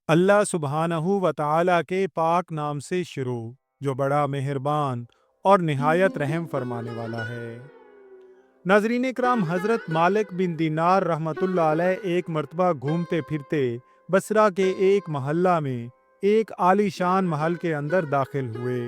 अल्लाह सुब्हानहू व तआला के पाक नाम से शुरू, जो बड़ा मेहरबान और निहायत रहम फरमाने वाला है। नाज़रीन इकराम, हज़रत मालिक बिन दीनार रहमतुल्लाह अलैह एक मर्तबा घूमते फिरते बसरा के एक महल्ला में एक आलीशान महल के अंदर दाखिल हुए।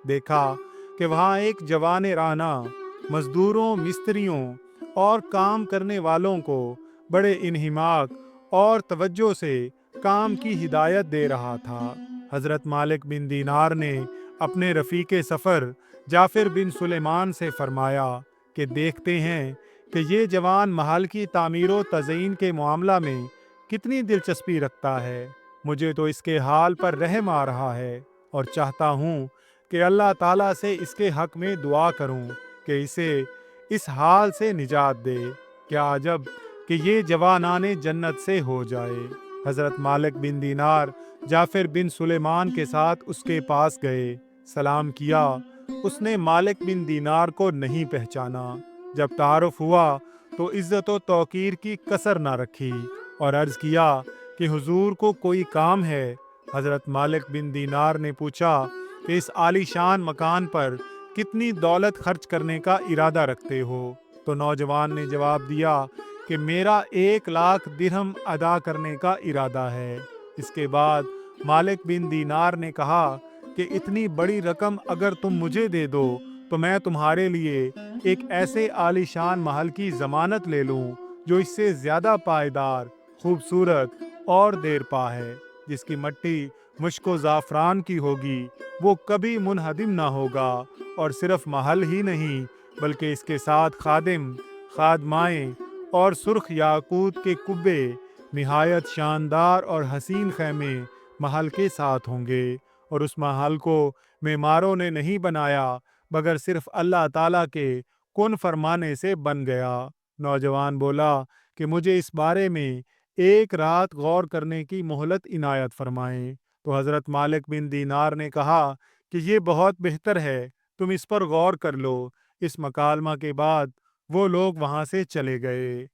देखा कि वहाँ एक जवान राना मजदूरों, मिस्त्रियों और काम करने वालों को बड़े इन्हिमाक और तवज्जो से काम की हिदायत दे रहा था। हज़रत मालिक बिन दीनार ने अपने रफ़ीक़े सफ़र जाफ़िर बिन सुलेमान से फरमाया कि देखते हैं कि ये जवान महल की तामीर व तज़यीन के मामला में कितनी दिलचस्पी रखता है। मुझे तो इसके हाल पर रहम आ रहा है और चाहता हूँ कि अल्लाह ताला से इसके हक़ में दुआ करूँ कि इसे इस हाल से निजात दे। क्या अजब कि ये जवानाने जन्नत से हो जाए। हज़रत मालिक बिन दीनार जाफ़िर बिन सुलेमान के साथ उसके पास गए, सलाम किया। उसने मालिक बिन दीनार को नहीं पहचाना। जब तारुफ हुआ तो इज़्ज़त व तौक़ीर की कसर न रखी और अर्ज़ किया कि हुजूर को कोई काम है। हज़रत मालिक बिन दीनार ने पूछा कि इस आलीशान मकान पर कितनी दौलत खर्च करने का इरादा रखते हो? तो नौजवान ने जवाब दिया कि मेरा 1 लाख दिरहम अदा करने का इरादा है। इसके बाद मालिक बिन दीनार ने कहा कि इतनी बड़ी रकम अगर तुम मुझे दे दो तो मैं तुम्हारे लिए एक ऐसे आलीशान महल की ज़मानत ले लूं जो इससे ज़्यादा पायदार, खूबसूरत और देरपा है, जिसकी मट्टी मुश्को ज़ाफ़रान की होगी, वो कभी मुनहदिम ना होगा। और सिर्फ महल ही नहीं बल्कि इसके साथ खादिम, खादमाएँ और सुर्ख याकूत के कुब्बे, निहायत शानदार और हसीन खैमे महल के साथ होंगे। और उस महल को मेमारों ने नहीं बनाया मगर सिर्फ अल्लाह ताला के कुन फरमाने से बन गया। नौजवान बोला कि मुझे इस बारे में 1 रात गौर करने की मोहलत इनायत फरमाएं। तो हज़रत मालिक बिन दीनार ने कहा कि ये बहुत बेहतर है, तुम इस पर गौर कर लो। इस मकालमा के बाद वो लोग वहाँ से चले गए।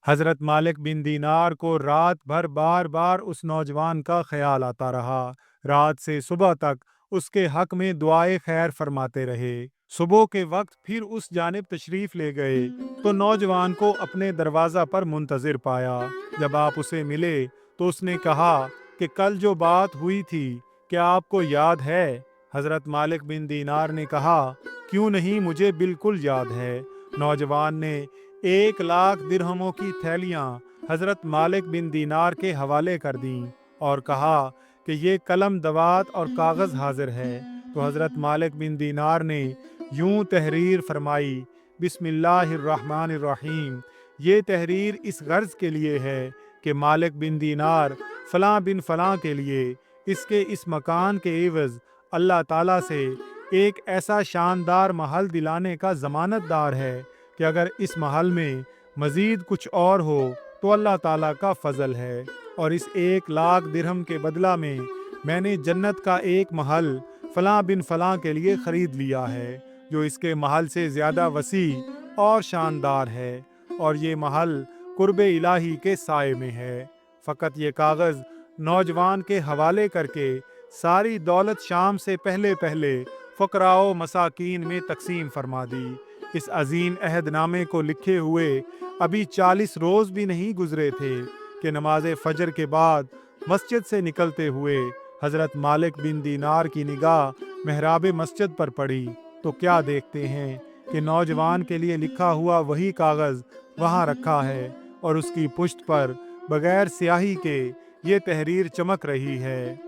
हज़रत मालिक बिन दीनार को रात भर बार बार उस नौजवान का ख्याल आता रहा। रात से सुबह तक उसके हक में दुआए खैर फरमाते रहे। सुबह के वक्त फिर उस जानिब तशरीफ़ ले गए तो नौजवान को अपने दरवाज़ा पर मुंतज़िर पाया। जब आप उसे मिले तो उसने कहा कि कल जो बात हुई थी क्या आपको याद है? हज़रत मालिक बिन दीनार ने कहा, क्यों नहीं, मुझे बिल्कुल याद है। नौजवान ने 1 लाख दिरहमों की थैलियाँ हज़रत मालिक बिन दीनार के हवाले कर दीं और कहा कि ये कलम, दवात और कागज़ हाजिर है। तो हज़रत मालिक बिन दीनार ने यूं तहरीर फरमाई, बिस्मिल्लाहिर्रहमानिर्रहीम। ये तहरीर इस गर्ज़ के लिए है कि मालिक बिन दीनार फ़लाँ बिन फ़लाँ के लिए इसके इस मकान के एवज़ अल्लाह ताला से एक ऐसा शानदार महल दिलाने का ज़मानतदार है कि अगर इस महल में मज़ीद कुछ और हो तो अल्लाह ताला का फ़ज़ल है। और इस 1 लाख दिरहम के बदला में मैंने जन्नत का एक महल फ़लाँ बिन फ़लाँ के लिए ख़रीद लिया है, जो इसके महल से ज़्यादा वसी और शानदार है। और ये महल कुर्बे इलाही के साए में है। फ़कत ये कागज़ नौजवान के हवाले करके सारी दौलत शाम से पहले पहले फ़क़राओ मसाकीन में तक़सीम फरमा दी। इस अजीम अहदनामे को लिखे हुए अभी 40 रोज़ भी नहीं गुजरे थे कि नमाज फ़जर के बाद मस्जिद से निकलते हुए हज़रत मालिक बिन दीनार की निगाह महराब मस्जिद पर पड़ी तो क्या देखते हैं कि नौजवान के लिए लिखा हुआ वही कागज़ वहाँ रखा है और उसकी पुश्त पर बगैर स्याही के ये तहरीर चमक रही है।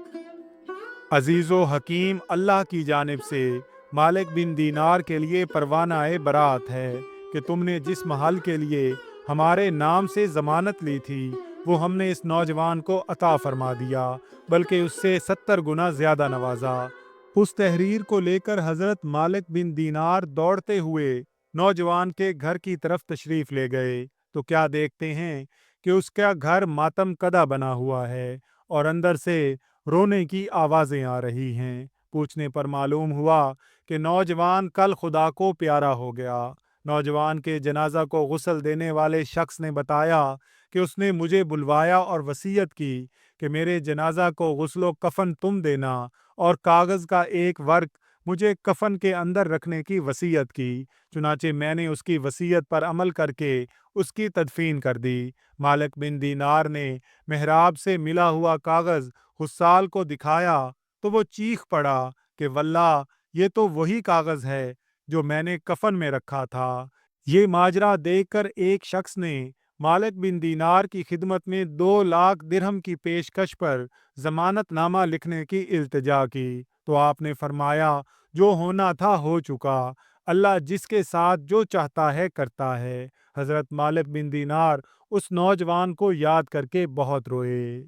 अजीज़ो हकीम, अल्लाह की जानिब से मालिक बिन दीनार के लिए परवाना बरात है कि तुमने जिस महल के लिए हमारे नाम से ज़मानत ली थी वो हमने इस नौजवान को अता फरमा दिया, बल्कि उससे 70 गुना ज़्यादा नवाजा। उस तहरीर को लेकर हज़रत मालिक बिन दीनार दौड़ते हुए नौजवान के घर की तरफ तशरीफ़ ले गए तो क्या देखते हैं कि उसका घर मातम कदा बना हुआ है और अंदर से रोने की आवाज़ें आ रही हैं। पूछने पर मालूम हुआ कि नौजवान कल खुदा को प्यारा हो गया। नौजवान के जनाजा को गुस्ल देने वाले शख्स ने बताया कि उसने मुझे बुलवाया और वसीयत की کہ میرے جنازہ کو غسل و کفن تم دینا اور کاغذ کا ایک ورق مجھے کفن کے اندر رکھنے کی وصیت کی۔ چنانچہ میں نے اس کی وصیت پر عمل کر کے اس کی تدفین کر دی۔ مالک بن دینار نے محراب سے ملا ہوا کاغذ حصال کو دکھایا تو وہ چیخ پڑا کہ واللہ یہ تو وہی کاغذ ہے جو میں نے کفن میں رکھا تھا۔ یہ ماجرا دیکھ کر ایک شخص نے مالک بن دینار کی خدمت میں 2 لاکھ درہم کی پیشکش پر ضمانت نامہ لکھنے کی التجا کی تو آپ نے فرمایا جو ہونا تھا ہو چکا، اللہ جس کے ساتھ جو چاہتا ہے کرتا ہے۔ حضرت مالک بن دینار اس نوجوان کو یاد کر کے بہت روئے۔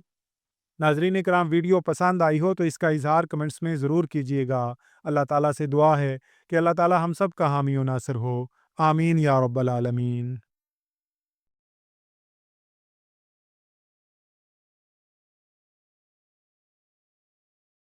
ناظرین کرام، ویڈیو پسند آئی ہو تو اس کا اظہار کمنٹس میں ضرور کیجیے گا۔ اللہ تعالیٰ سے دعا ہے کہ اللہ تعالیٰ ہم سب کا حامی و ناصر ہو، آمین یا رب العالمین۔